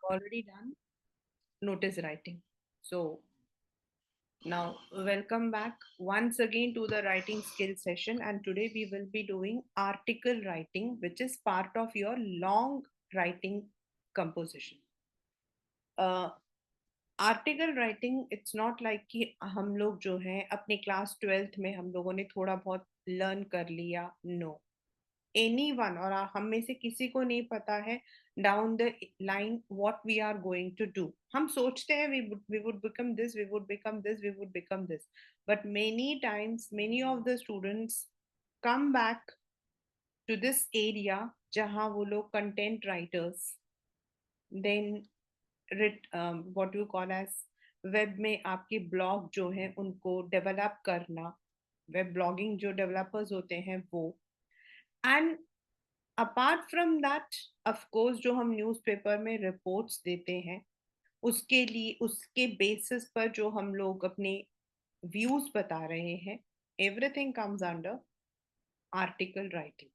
already done notice writing. So now welcome back once again to the writing skill session, and today we will be doing article writing, which is part of your long writing composition. Article writing it's not like कि हम लोग जो हैं अपने class 12th में हम लोगों ने थोड़ा बहुत लर्न कर लिया. नो, एनी वन और हम में से किसी को नहीं पता है down the line what we are going to do. हम सोचते हैं we would become this, we would become this, we would become this, but many times many of the students come back to this area जहाँ वो लोग content writers, then what you call as web में आपके blog जो है उनको develop करना, web blogging जो डेवलपर्स होते हैं वो. And apart from that, of course जो हम न्यूज़पेपर में रिपोर्ट्स देते हैं उसके लिए उसके बेसिस पर जो हम लोग अपने व्यूज बता रहे हैं, everything comes under article writing.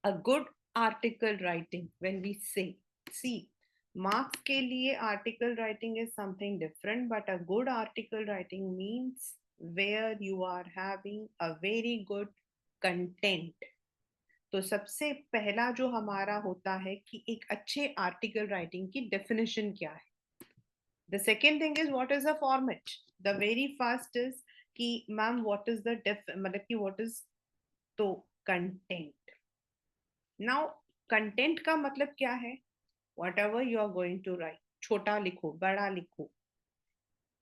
A good article writing when we say see marks के लिए article writing is something different, but a good article writing means where you are having a very good content. तो सबसे पहला जो हमारा होता है कि एक अच्छे आर्टिकल राइटिंग की डेफिनेशन क्या है. The second thing is what is the format. The very first is कि मैम व्हाट इज द मतलब कि व्हाट इज, तो कंटेंट. नाउ कंटेंट का मतलब क्या है? Whatever you are going to write, छोटा लिखो बड़ा लिखो.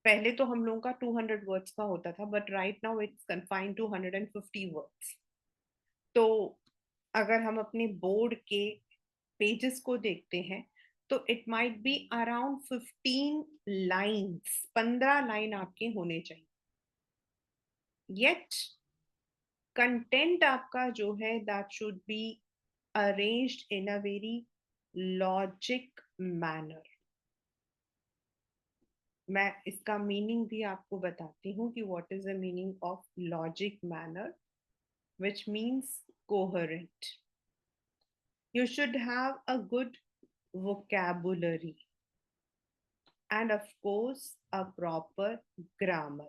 पहले तो हम लोगों का 200 वर्ड्स का होता था, but right now it's confined to 150 words. तो अगर हम अपने बोर्ड के पेजेस को देखते हैं तो it might be around 15 lines, 15 line आपके होने चाहिए. येट कंटेंट आपका जो है that should be arranged in a very logic manner. मैं इसका मीनिंग भी आपको बताती हूँ कि what is the meaning of logic manner, which means coherent. You should have a good vocabulary and of course a proper grammar.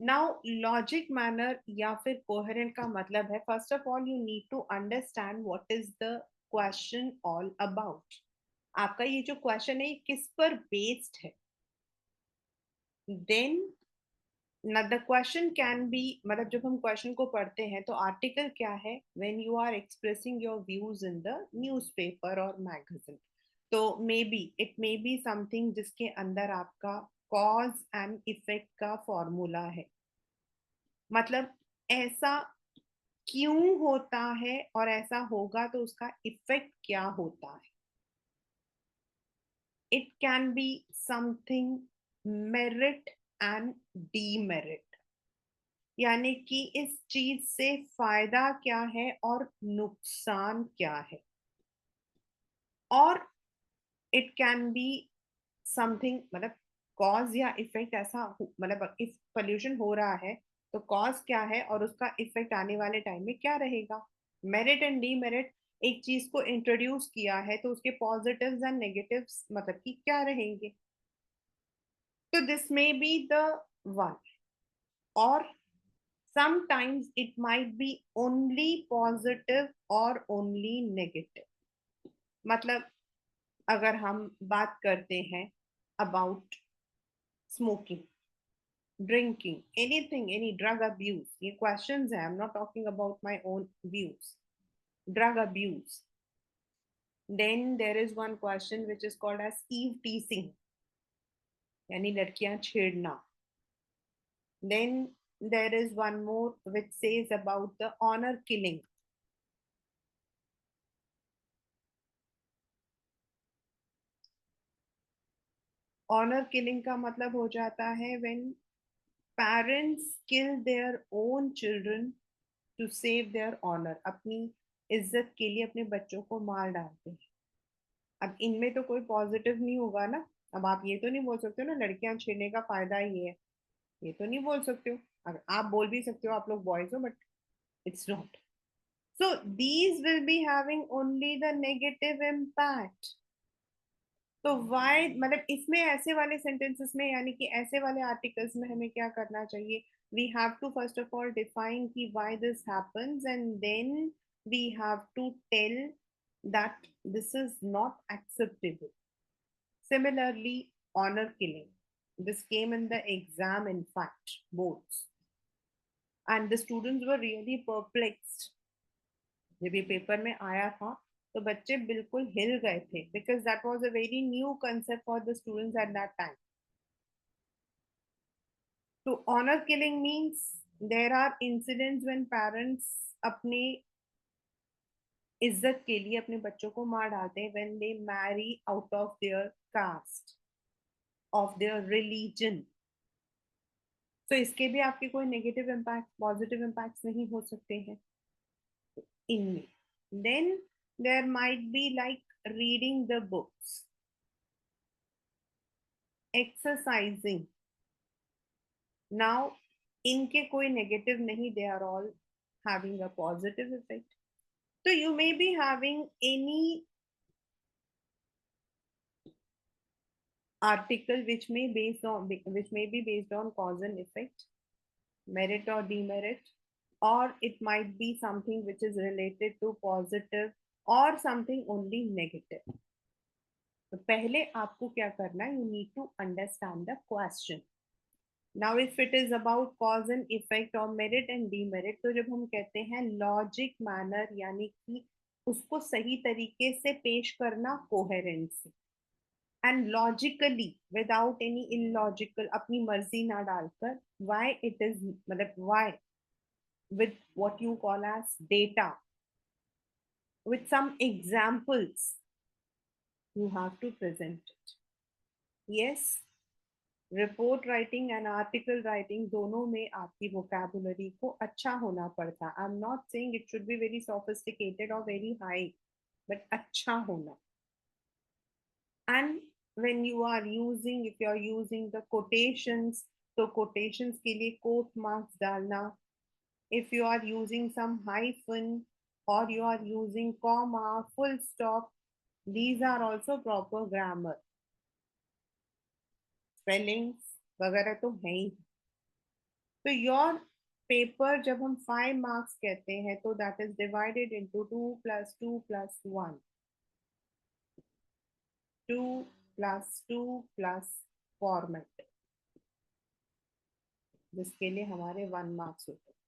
Now logic manner या फिर coherent का मतलब है, first of all you need to understand what is the question all about. आपका ये जो question है किस पर बेस्ड है. then the question can be, मतलब जब हम क्वेश्चन को पढ़ते हैं तो आर्टिकल क्या है, when you are expressing your views in the newspaper और मैगजीन. तो मे बी समथिंग जिसके अंदर आपका कॉज एंड इफेक्ट का फॉर्मूला है. मतलब ऐसा क्यों होता है और ऐसा होगा तो उसका इफेक्ट क्या होता है. It can be something merit and demerit, यानी कि इस चीज से फायदा क्या है और नुकसान क्या है. और इट कैन बी समथिंग, मतलब कॉज या इफेक्ट ऐसा मतलब इफ पोल्यूशन हो रहा है तो कॉज क्या है और उसका इफेक्ट आने वाले टाइम में क्या रहेगा. मेरिट एंड डीमेरिट, एक चीज को इंट्रोड्यूस किया है तो उसके पॉजिटिव्स एंड नेगेटिव्स मतलब कि क्या रहेंगे. तो this may be the one, और sometimes it might be only positive or only negative. मतलब अगर हम बात करते हैं about smoking, drinking, anything, any drug abuse, ये questions है, I'm not talking about my own views. Drug abuse, then there is one question which is called as eve teasing, यानी लड़कियां छेड़ना. Then there is one more which says about the honor killing. Honour killing का मतलब हो जाता है when parents kill their own children to save their honour. अपनी इज्जत के लिए अपने बच्चों को मार डालते हैं. अब इनमें तो कोई पॉजिटिव नहीं होगा ना. अब आप ये तो नहीं बोल सकते हो ना लड़कियां छेड़ने का फायदा ये है, ये तो नहीं बोल सकते हो. अगर आप बोल भी सकते हो, आप लोग बॉयज हो, but it's not. So these will be having only the negative impact. तो वाई मतलब इसमें ऐसे वाले सेंटेंसेस में यानी कि ऐसे वाले आर्टिकल्स में हमें क्या करना चाहिए? We have to first of all define कि why this happens, and then we have to tell that this is not acceptable. Similarly, honor killing. This came in the exam, in fact, boards. And the students were really perplexed. जब ये paper में आया था तो बच्चे बिल्कुल हिल गए थे, because that was a very new concept for the students at that time. तो honour killing means there are incidents when parents अपने इज्जत के लिए अपने बच्चों को मार डालते हैं when they marry out of their caste, of their religion. तो इसके भी आपके कोई नेगेटिव इम्पैक्ट, पॉजिटिव इम्पैक्ट्स नहीं हो सकते हैं इनमें. Then there might be like reading the books, exercising. Now, इनके कोई negative नहीं, they are all having a positive effect. So you may be having any article which may be based on cause and effect, merit or demerit, or it might be something which is related to positive or something only negative. तो पहले आपको क्या करना है? You need to understand the question. Now if it is about cause and effect और merit and demerit, तो जब हम कहते हैं लॉजिक मैनर यानी कि उसको सही तरीके से पेश करना coherency, and logically without any illogical अपनी मर्जी ना डालकर, व्हाई इट इज मतलब why with what you call as data, with some examples, you have to present it. Yes, report writing and article writing दोनों में आपकी वोकैबुलरी को अच्छा होना पड़ता. I am not saying it should be very sophisticated और very high, but अच्छा होना. And when you are using, if you are using the quotations, तो कोटेशंस के लिए कोट मार्क्स डालना. If you are using some hyphen और you are using comma, full stop, these are also proper grammar. Spellings वगैरह तो है ही. तो your paper जब हम 5 मार्क्स कहते हैं तो that is divided into 2 + 2 + 1, 2 + 2 format, जिसके लिए हमारे 1 मार्क्स होते हैं.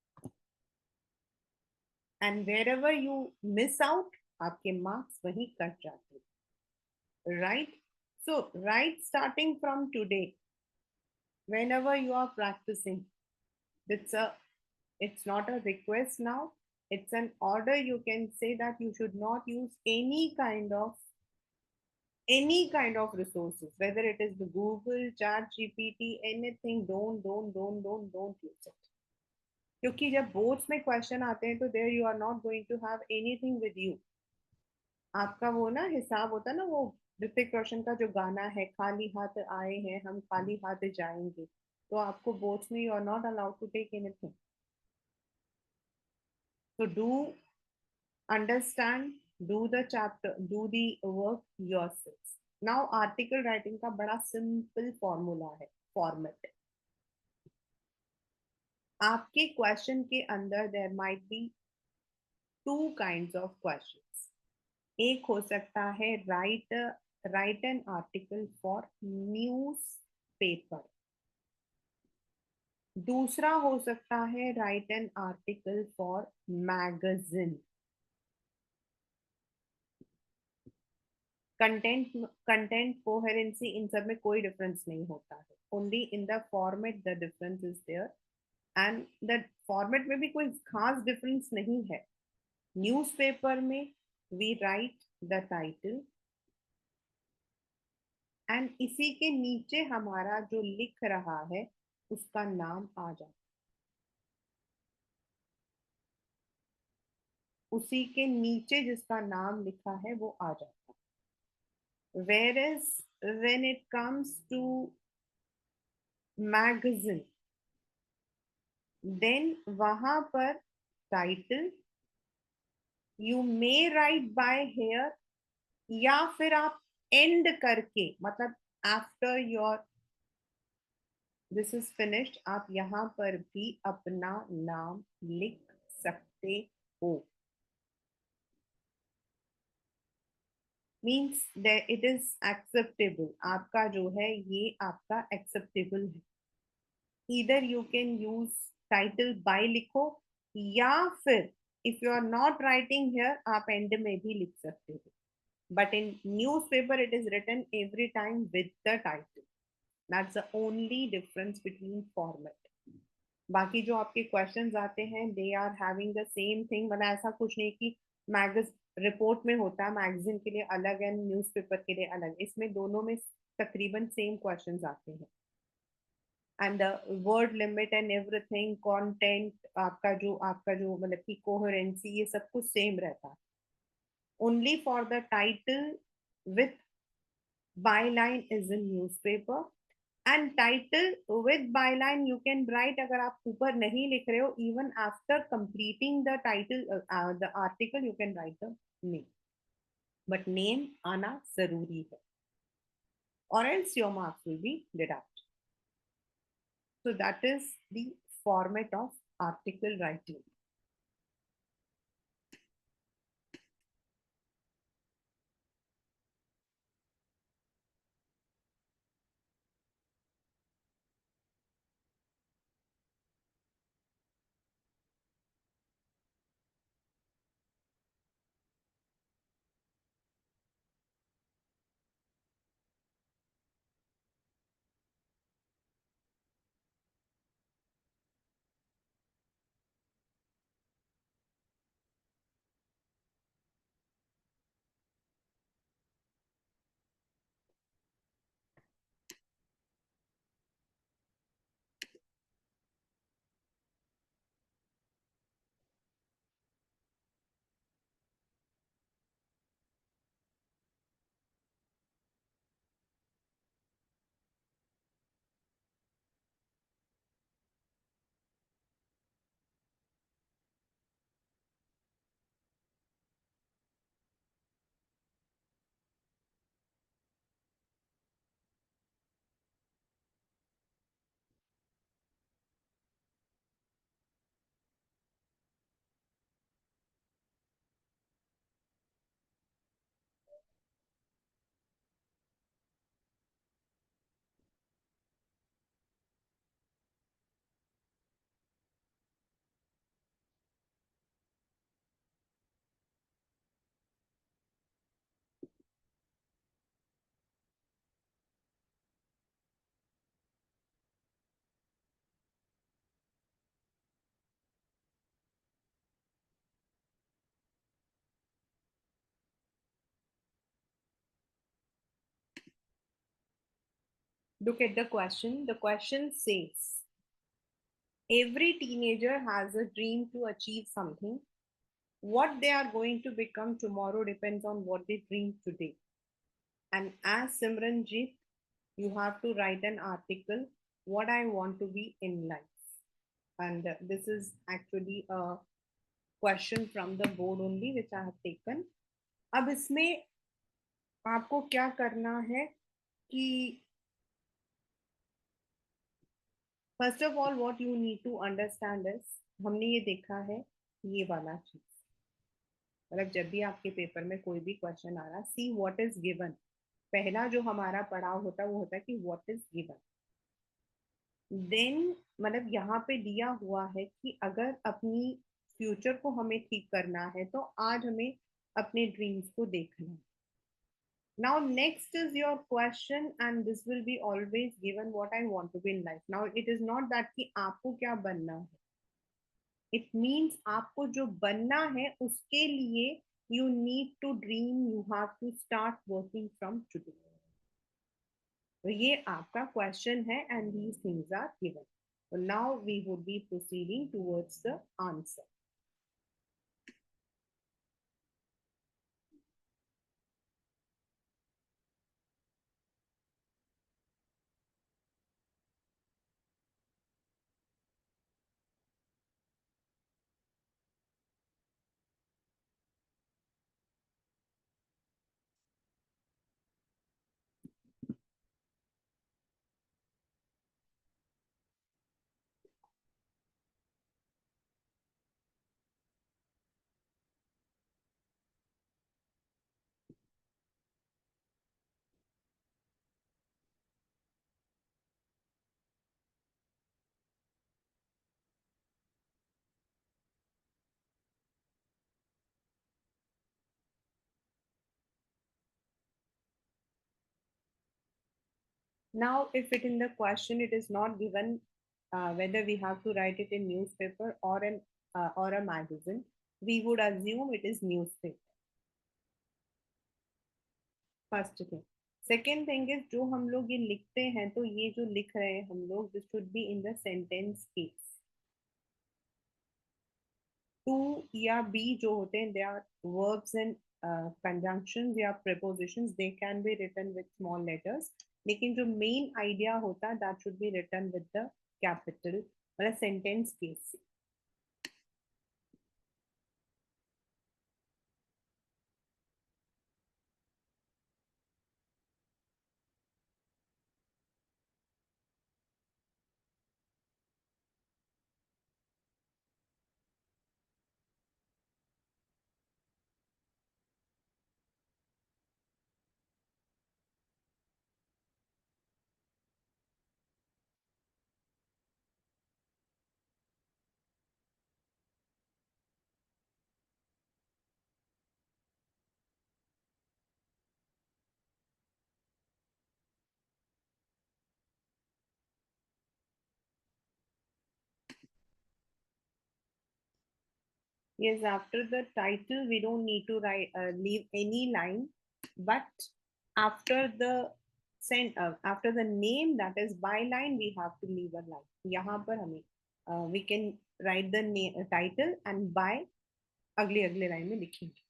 And wherever you miss out, आपके मार्क्स वहीं कट जाते हैं. Right? So right, starting from today, whenever you are practicing, it's a it's not a request now, it's an order. You can say that you should not use any kind of resources, whether it is the Google, Chat GPT, anything. Don't use it. क्योंकि जब boards में question आते हैं तो there you are not going to have anything with you. आपका वो ना हिसाब होता है ना, वो ऋतिक रोशन का जो गाना है, खाली हाथ आए हैं हम खाली हाथ जाएंगे, तो आपको बोर्ड्स में you are not allowed to take anything. So do understand, do the chapter, do the work yourselves. Now article writing का बड़ा simple formula है, format. आपके question के अंदर there might be 2 kinds of questions. एक हो सकता है write an article for newspaper. दूसरा हो सकता है write an article for magazine. Content coherency इन सब में कोई डिफरेंस नहीं होता है, only in the format the difference is there. And the format में भी कोई खास डिफरेंस नहीं है. न्यूज़पेपर में we write the title and इसी के नीचे हमारा जो लिख रहा है उसका नाम आ जाता है, उसी के नीचे जिसका नाम लिखा है वो आ जाता है. whereas when it comes to magazine, then वहां पर title you may write by here, या फिर आप एंड करके, मतलब after your this is finished, आप यहाँ पर भी अपना नाम लिख सकते हो। मीन्स इट इज एक्सेप्टेबल, आपका जो है ये आपका एक्सेप्टेबल है। इधर you can use title by लिखो, या फिर if you are not writing here आप एंड में भी लिख सकते हो, but in newspaper it is written every time with the title. That's the only difference between format. बाकी जो आपके क्वेश्चंस आते हैं they are having the same thing, मतलब ऐसा कुछ नहीं कि मैगज रिपोर्ट में होता है मैगजीन के लिए अलग है न्यूज़पेपर के लिए अलग, इसमें दोनों में तकरीबन सेम क्वेश्चंस आते हैं। And the word limit and everything, content, आपका जो मतलब कि कोहेरेंसी, ये सब कुछ सेम रहता है। Only for the title with byline is in newspaper, and title with byline you can write, अगर आप ऊपर नहीं लिख रहे हो, even after completing the title, the article, you can write the name, but name आना जरूरी है, or else your marks will be deducted. So that is the format of article writing. Look at the question. The question says, every teenager has a dream to achieve something. What they are going to become tomorrow depends on what they dream today. And as Simranjit, you have to write an article, what I want to be in life. And this is actually a question from the board only, which I have taken. अब इसमें आपको क्या करना है कि first of all what you need to understand is, हमने ये देखा है ये वाला चीज, मतलब जब भी आपके पेपर में कोई भी क्वेश्चन आ रहा, सी व्हाट इज गिवन। पहला जो हमारा पड़ाव होता है वो होता है कि व्हाट इज गिवन, देन मतलब यहाँ पे दिया हुआ है कि अगर अपनी फ्यूचर को हमें ठीक करना है तो आज हमें अपने ड्रीम्स को देखना है। Now next is your question, and this will be always given what I want to be in life. Now it is not that कि आपको क्या बनना है, it means आपको जो बनना है उसके लिए you need to dream, you have to start working from today. तो ये आपका क्वेश्चन है and these things are given. So now we would be proceeding towards the answer. Now, if it in the question it is not given whether we have to write it in newspaper or a magazine, we would assume it is newspaper. First thing. Second thing is जो हम लोग ये लिखते हैं तो ये जो लिख रहे हैं हम लोग this should be in the sentence case. To या बी जो होते हैं they are verbs and conjunctions या prepositions they can be written with small letters. लेकिन जो मेन आइडिया होता है that should be written with the capital मतलब sentence case. Yes, after the title, we don't need to write leave any line, but after the after the name that is byline, we have to leave a line. यहाँ पर हमें we can write the name title and by अगले अगले line में लिखेंगे.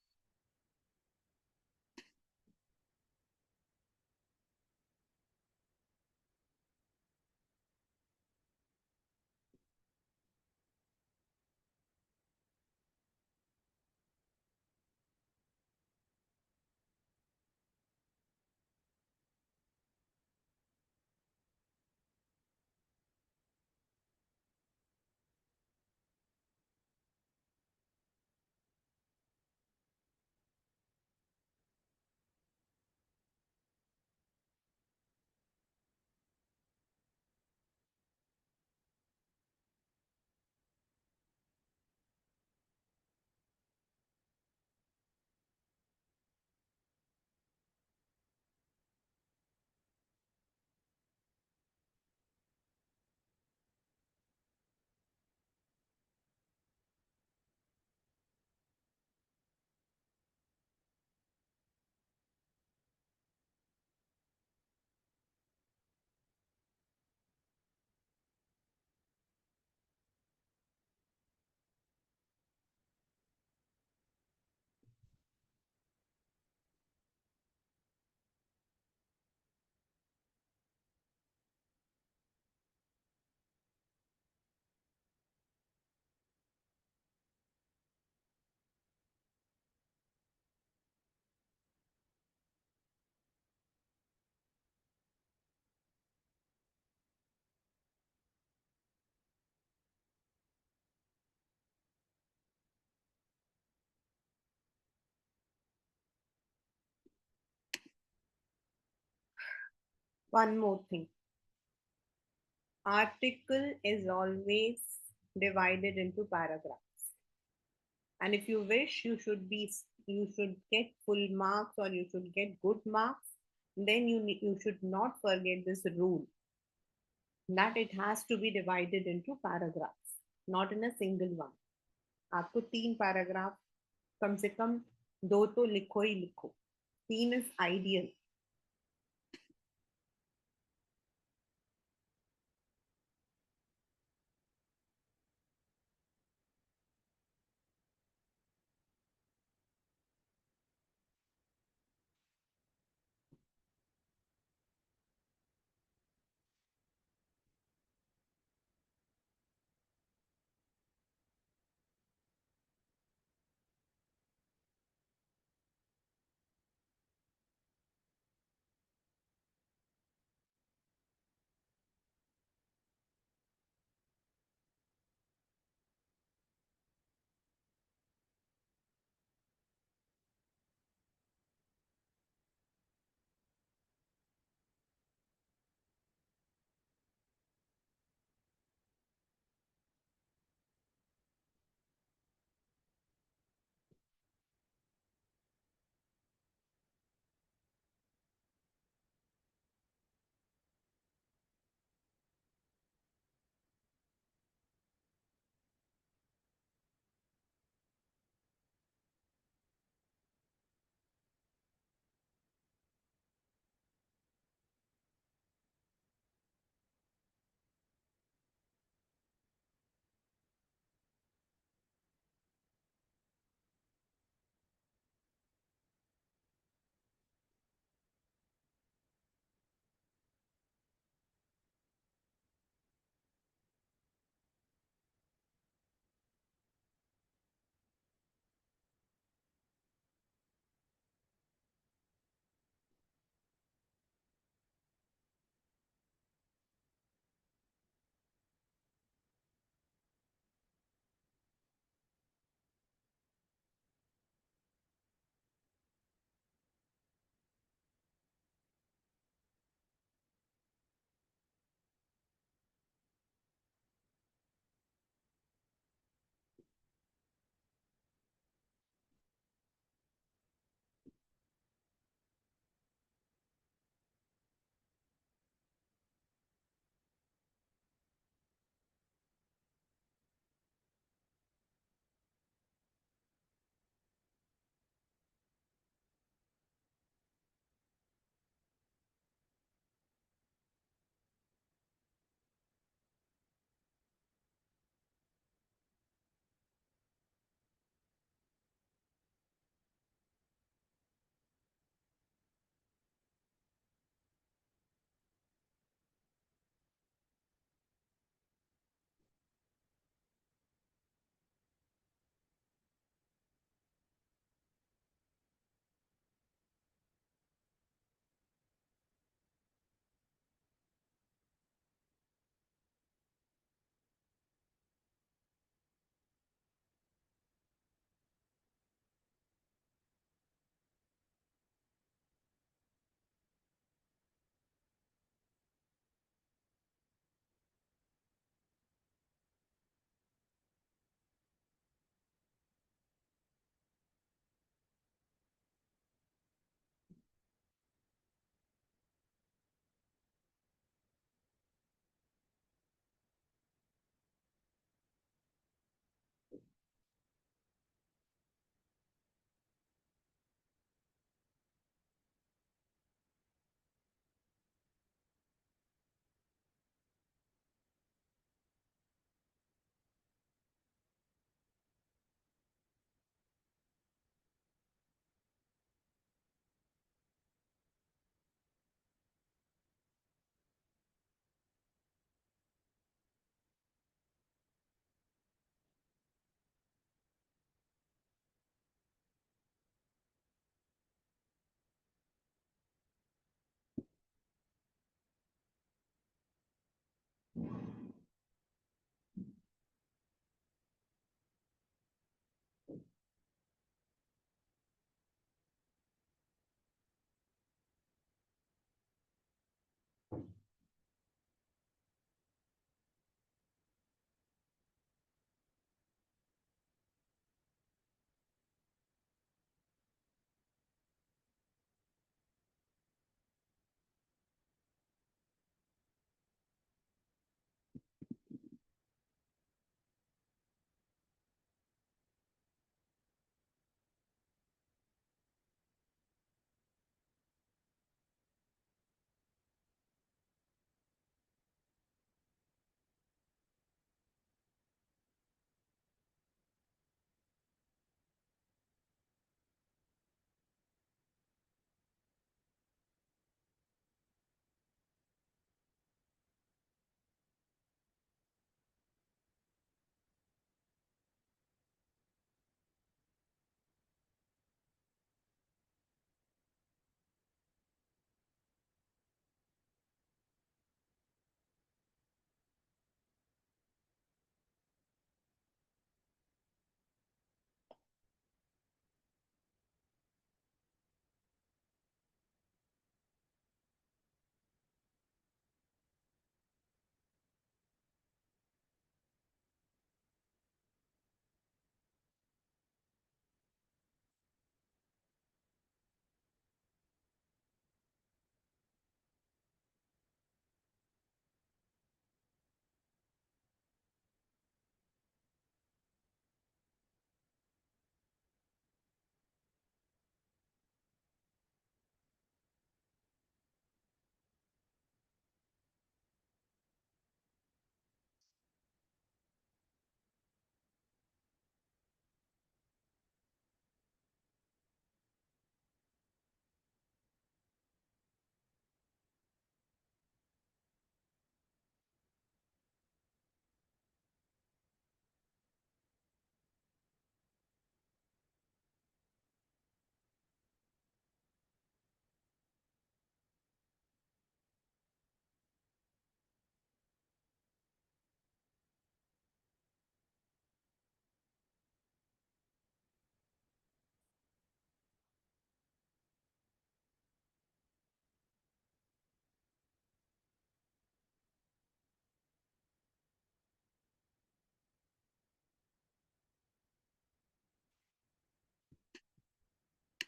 One more thing. Article is always divided into paragraphs. And if you wish you should get full marks or you should get good marks, then you should not forget this rule that it has to be divided into paragraphs, not in a single one. आपको 3 paragraph कम से कम 2 तो लिखो ही लिखो. 3 is ideal.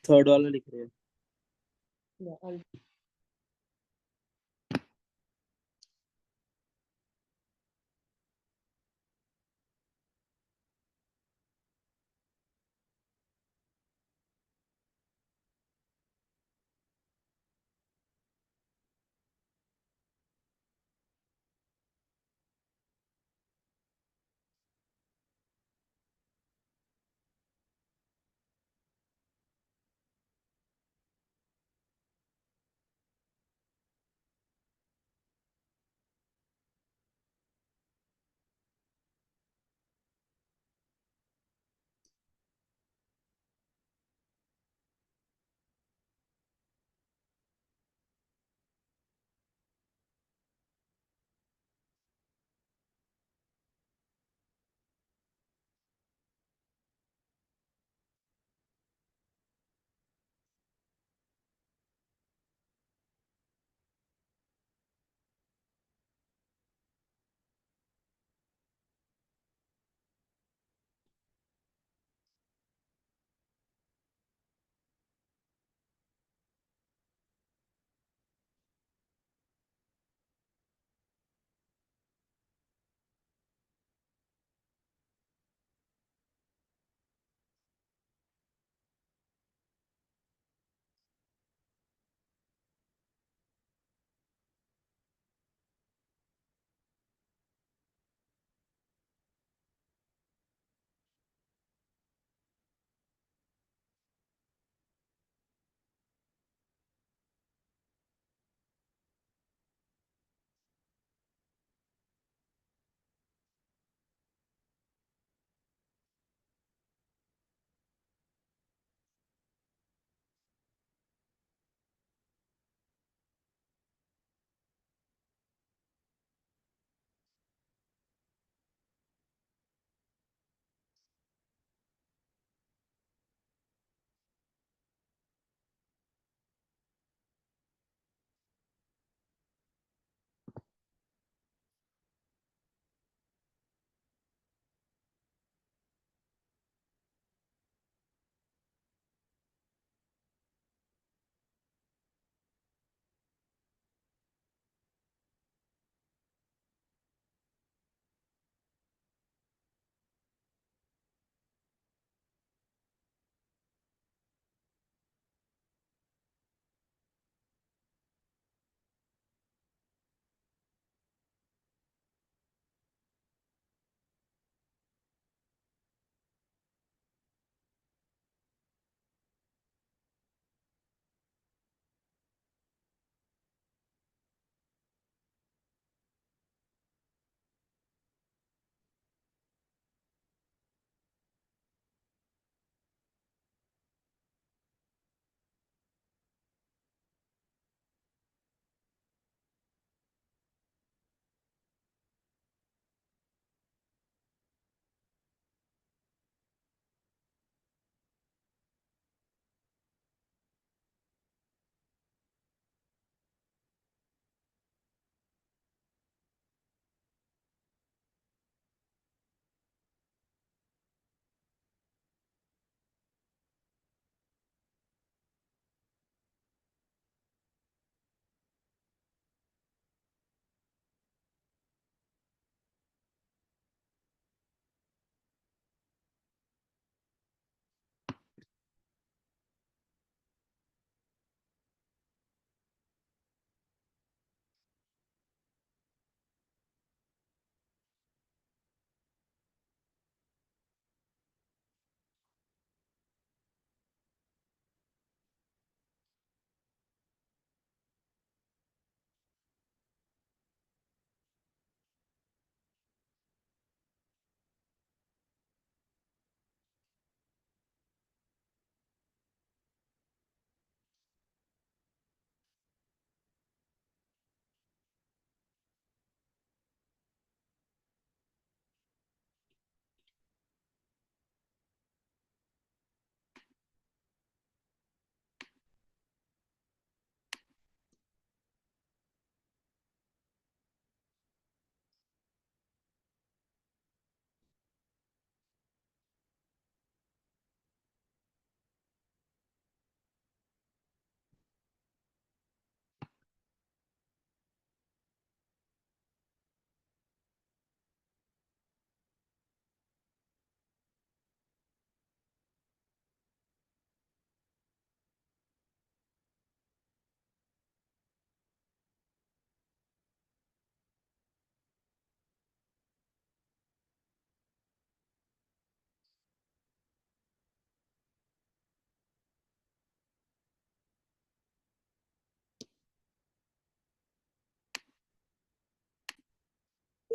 Third वाला लिख रहे हैं। Yeah,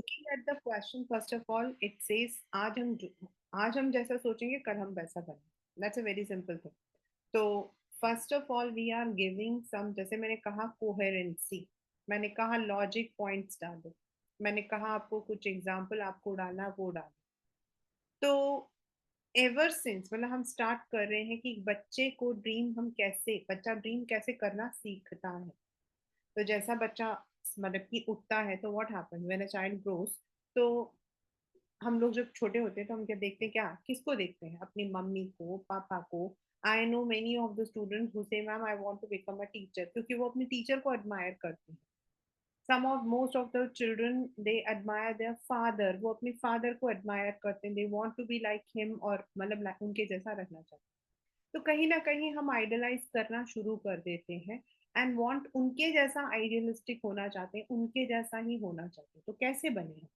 looking at the question, first of all, it says आज हम जैसा सोचेंगे कल हम वैसा बनेंगे. That's a very simple thing. तो first of all we are giving some, जैसे मैंने कहा coherency, मैंने कहा लॉजिक पॉइंट्स डालो, मैंने कहा आपको कुछ एग्जांपल आपको डालना वो डालो. तो एवर सिंस मतलब हम स्टार्ट कर रहे हैं कि बच्चे को बच्चा ड्रीम कैसे करना सीखता है. तो जैसा बच्चा मतलब कि उठता है तो what happen when a child grows. तो हम लोग जब छोटे होते हैं तो हम क्या देखते हैं, क्या किसको देखते हैं, अपनी मम्मी को, पापा को. I know many of the students who say ma'am I want to become a teacher, क्योंकि वो अपने टीचर को एडमायर करते हैं. Some of most of the children they admire their father, वो अपने फादर को एडमायर करते हैं, they want to be like him, और मतलब उनके जैसा रहना चाहते हैं. तो कहीं ना कहीं हम आइडलाइज करना शुरू कर देते हैं एंड वांट उनके जैसा आइडियलिस्टिक होना चाहते हैं, उनके जैसा ही होना चाहते हैं. तो कैसे बने हैं?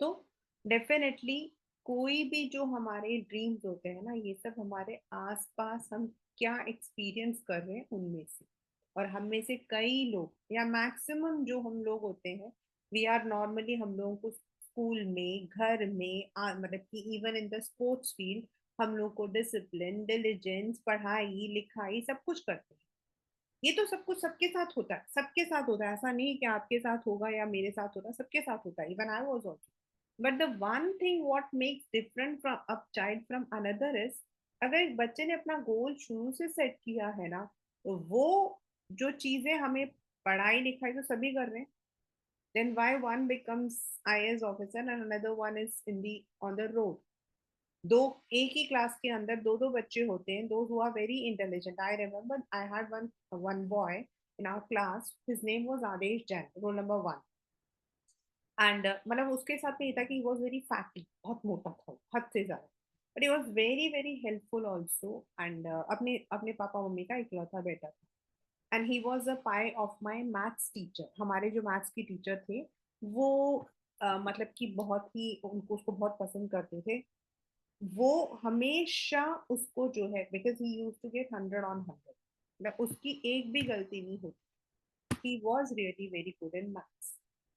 तो डेफिनेटली कोई भी जो हमारे ड्रीम्स होते हैं ना, ये सब हमारे आसपास हम क्या एक्सपीरियंस कर रहे हैं उनमें से. और हम में से कई लोग या मैक्सिमम जो हम लोग होते हैं, वी आर नॉर्मली, हम लोगों को स्कूल में, घर में, मतलब कि even in the sports field हम लोग को डिसिप्लिन, डिलीजेंस, पढ़ाई लिखाई सब कुछ करते हैं. ये तो सब कुछ सबके साथ होता है, सबके साथ होता है. ऐसा नहीं कि आपके साथ होगा या मेरे साथ होता है, सबके साथ होता है. Even I was also. But the one thing what makes different from a child from another is, अगर एक बच्चे ने अपना गोल शुरू से सेट किया है ना, तो वो जो चीजें हमें, पढ़ाई लिखाई तो सभी कर रहे हैं, then why one becomes IAS officer and another one is in the on the road. दो एक ही क्लास के अंदर दो दो बच्चे होते हैं, those who are very intelligent. I remember I had one boy in our class, his name was Adesh Jain, roll number 1. And मतलब उसके साथ में ये था कि ही वाज वेरी फैटी, बहुत मोटा था, हद से ज्यादा. But he was very very helpful also. And अपने अपने पापा मम्मी का इकलौता बेटा था. And he was a pi of my maths teacher. हमारे जो मैथ्स की टीचर थे वो मतलब कि बहुत ही उनको उसको बहुत पसंद करते थे. वो हमेशा उसको जो है, because he used to get 100 on 100, मतलब उसकी एक भी गलती नहीं होती. He was really very good in maths.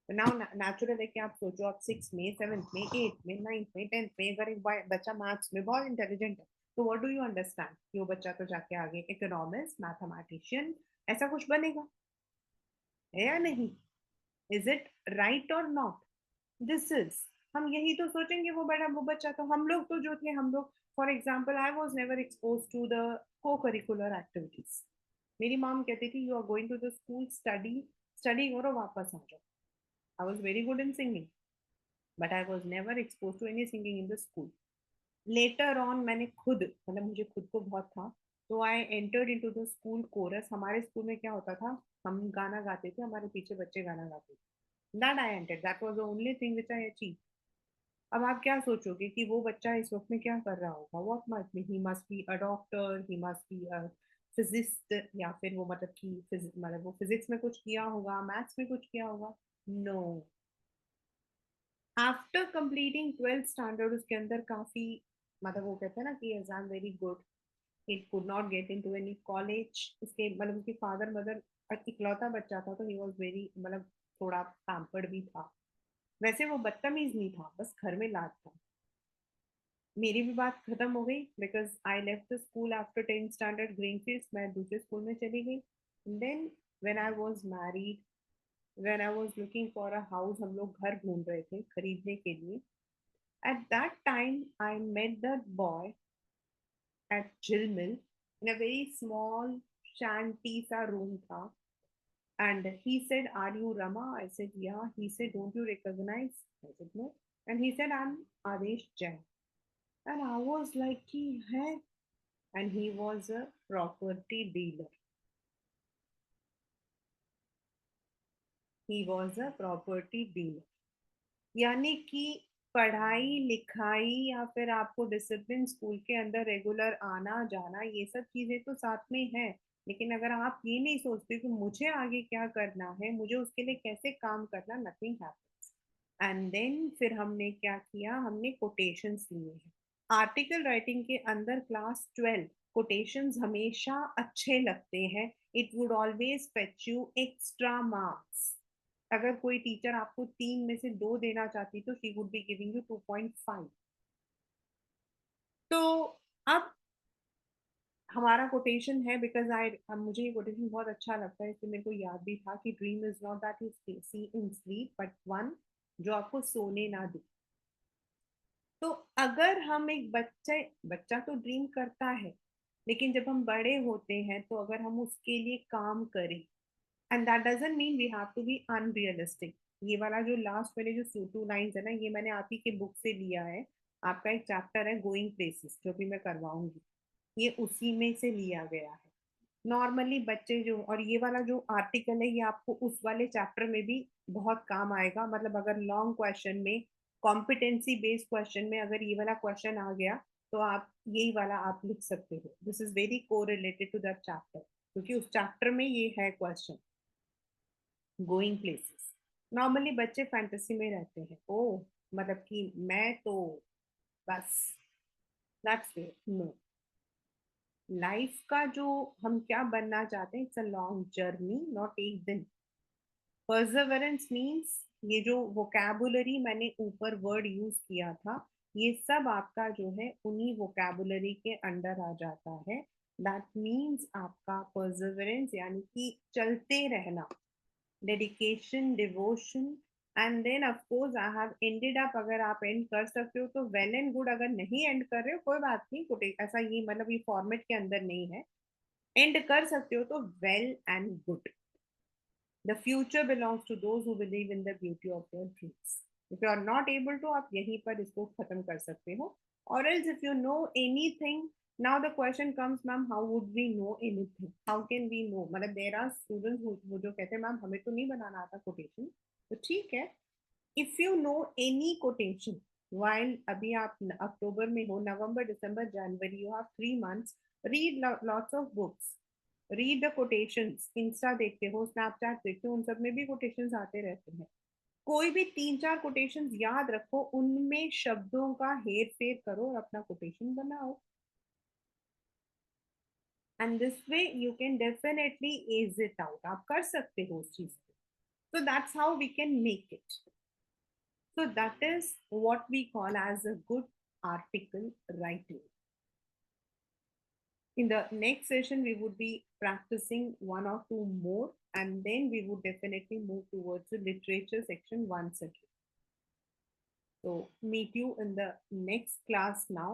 Now natural है कि आप सोचो, आप 6 में, 7th में, 8th में, 9th में, 10th में अगर एक बच्चा मैथ्स में बहुत इंटेलिजेंट है, तो व्हाट डू यू अंडरस्टैंड कि वो बच्चा तो जाके आगे इकोनॉमिस्ट, मैथमेटिशियन ऐसा कुछ बनेगा, है या नहीं? इज इट राइट और नॉट? दिस इज, हम यही तो सोचेंगे. वो बड़ा वो बच्चा, तो हम लोग तो जो थे, हम लोग for example I was never expose to the co curricular activities. मेरी मॉम कहती थी you are going to the school, study, study करो वापस आ जाओ. I was very good in singing, but I was never expose to any singing in the school. Later on मैंने खुद, मतलब मुझे खुद को बहुत था, तो I entered into the school chorus. हमारे स्कूल में क्या होता था, हम गाना गाते थे, हमारे पीछे बच्चे गाना गाते थे. That I entered, that was the only thing which I achieve. अब आप क्या सोचोगे कि वो बच्चा इस वक्त में क्या कर रहा होगा? What must be, he must be a doctor, he must be a physicist, या फिर वो मतलब कि मतलब वो फिजिक्स में कुछ किया होगा, मैथ्स में कुछ किया होगा. No. After completing 12th standard उसके अंदर काफी, मतलब वो कहते हैं ना कि exam very good, he could not get into any college. इसके मतलब उसके फादर मदर, इकलौता बच्चा था तो ही वाज वेरी, मतलब थोड़ा पैम्पर्ड भी था. वैसे वो बदतमीज नहीं था, बस घर में लाड था. मेरी भी बात खत्म हो गई because I left the school after 10th standard Greenfield, मैं दूसरे स्कूल में चली गई. Then when I was married, when I was looking for a house, हम लोग घर ढूंढ रहे थे खरीदने के लिए. At that time I met that boy at Jilmil in a very small shanty सा रूम था. And he said, are you Rama? I said, yeah. He said, don't you recognize? I said, no. And he said, I'm Adesh Jain. And I was like, hey. And he was a property dealer. He was a property dealer. यानी कि पढ़ाई लिखाई या फिर आपको discipline, school के अंदर regular आना जाना, ये सब चीजें तो साथ में है. लेकिन अगर आप ये नहीं सोचते कि मुझे आगे क्या करना है, मुझे उसके लिए कैसे काम करना, नथिंग हैपेंस. एंड देन फिर हमने क्या किया, हमने कोटेशंस लिए हैं. आर्टिकल राइटिंग के अंदर क्लास 12 कोटेशंस हमेशा अच्छे लगते हैं. It would always fetch you extra marks. अगर कोई टीचर आपको 3 में से 2 देना चाहती तो she would be giving you 2.5। तो अब हमारा कोटेशन है, बिकॉज आई, मुझे ये कोटेशन बहुत अच्छा लगता है, इसलिए मेरे को याद भी था कि dream is not that you see in sleep but one जो आपको सोने ना दे। तो अगर हम एक बच्चे, बच्चा तो ड्रीम करता है, लेकिन जब हम बड़े होते हैं तो अगर हम उसके लिए काम करें, and that doesn't mean we have to be unrealistic. ये वाला जो लास्ट मैंने जो 2 लाइंस है ना, ये मैंने आप ही के बुक से लिया है। आपका एक चैप्टर है गोइंग प्लेसेस, जो भी मैं करवाऊंगी, ये उसी में से लिया गया है। नॉर्मली बच्चे जो, और ये वाला जो आर्टिकल है ये आपको उस वाले चैप्टर में भी बहुत काम आएगा। मतलब अगर लॉन्ग क्वेश्चन में, कॉम्पिटेंसी बेस्ड क्वेश्चन में अगर ये वाला क्वेश्चन आ गया, तो आप यही वाला आप लिख सकते हो। दिस इज वेरी को रिलेटेड टू दैट चैप्टर, क्योंकि उस चैप्टर में ये है क्वेश्चन, गोइंग प्लेसेस। नॉर्मली बच्चे फैंटेसी में रहते हैं, ओ मतलब कि मैं तो बस, दैट्स नो। लाइफ का जो हम क्या बनना चाहते हैं, it's a long journey, not एक दिन। परसेवरेंस मीन्स, ये जो वोकैबुलरी मैंने ऊपर वर्ड यूज किया था, ये सब आपका जो है उन्हीं वोकैबुलरी के अंडर आ जाता है। दैट मीन्स आपका परसेवरेंस यानी कि चलते रहना, dedication, devotion, and then of course I have ended up. अगर आप एंड कर सकते हो तो वेल एंड गुड, अगर नहीं एंड कर रहे हो कोई बात नहीं, ऐसा ये मतलब ये फॉर्मेट के अंदर नहीं है। एंड कर सकते हो तो well and good. The future belongs to those who believe in the beauty of their dreams. If you are not able to, आप यहीं पर इसको खत्म कर सकते हो। और else if you know anything, now the question comes, ma'am how would we know anything, how can we know. मतलब देयर आर स्टूडेंट्स वो जो कहते हैं मैम हमें तो नहीं बनाना आता कोटेशन। तो ठीक है, if you know any quotation while अभी आप अक्टूबर में हो, नवंबर दिसंबर जनवरी, you have 3 months, read lots of books, read the quotations. Insta देखते हो, स्नैपचैट देखते हो, उन सब में भी कोटेशंस आते रहते हैं। कोई भी 3-4 कोटेशंस याद रखो, उनमें शब्दों का हेर फेर करो और अपना कोटेशन बनाओ, and this way you can definitely edge it out. आप कर सकते हो उस चीज को। So that's how we can make it. So that is what we call as a good article writing. In the next session, we would be practicing one or two more, and then we would definitely move towards the literature section once again. So meet you in the next class now.